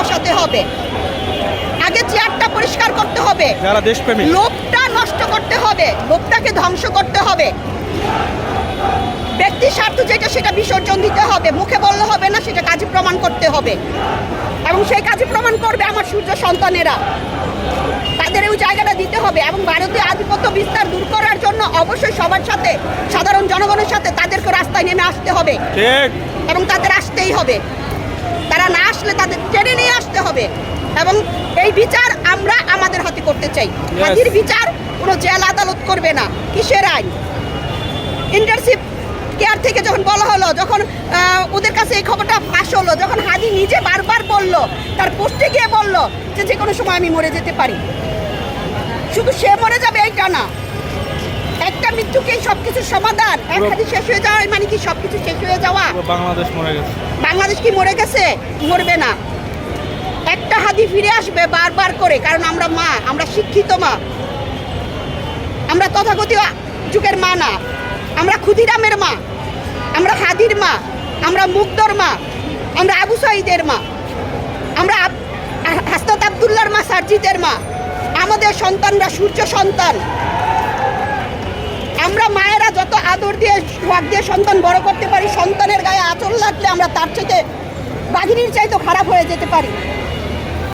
বসাতে হবে, আগে চেয়ারটা পরিষ্কার করতে হবে, যারা দেশপ্রেমী লোকটা নষ্ট করতে হবে, লোকটাকে ধ্বংস করতে হবে, ব্যক্তি স্বার্থ যেটা সেটা বিসর্জন দিতে হবে, মুখে বললে হবে না, সেটা কাজে প্রমাণ করতে হবে এবং সেই কাজে প্রমাণ করবে আমার সূর্য সন্তানেরা। তাদের ওই জায়গাটা দিতে হবে এবং ভারতীয় আধিপত্য বিস্তার দূর করার জন্য অবশ্যই সবার সাথে, সাধারণ জনগণের সাথে তাদেরকে রাস্তায় নেমে আসতে হবে এবং তাদের আসতেই হবে। তারা না আসলে তাদের টেনে নিয়ে আসতে হবে এবং এই বিচার আমরা আমাদের হাতে করতে চাই। হাতির বিচার কোনো জেল আদালত করবে না। কিসের আইন? ইন্টার্নশিপ কেয়ার থেকে যখন বলা হলো, যখন ওদের কাছে এই খবরটা ফাঁস হলো, যখন হাদি নিজে বারবার বলল, তার পোস্টে গিয়ে বলল যে যে কোনো সময় আমি মরে যেতে পারি, শুধু সে মরে যাবে এইটা না, একটা মৃত্যুকেই সব কিছুর সমাধান। এক হাদি শেষ হয়ে যাওয়া মানে কি সব কিছু শেষ হয়ে যাওয়া? বাংলাদেশ মরে গেছে। বাংলাদেশ কি মরে গেছে? মরবে না। একটা হাদি ফিরে আসবে বারবার করে, কারণ আমরা মা, আমরা শিক্ষিত মা, আমরা তথাকথিত যুগের মা না, আমরা ক্ষুদিরামের মা, আমরা হাদির মা, আমরা মুগ্ধর মা, আমরা আবু সাঈদের মা, আমরা হাসনাত আব্দুল্লাহর মা, সারজিদের মা। আমাদের সন্তানরা সূর্য সন্তান। আমরা মায়েরা যত আদর দিয়ে সোহাগ দিয়ে সন্তান বড় করতে পারি, সন্তানের গায়ে আঁচল লাগলে আমরা তার চাইতে বাঘিনীর চাইতে খারাপ হয়ে যেতে পারি।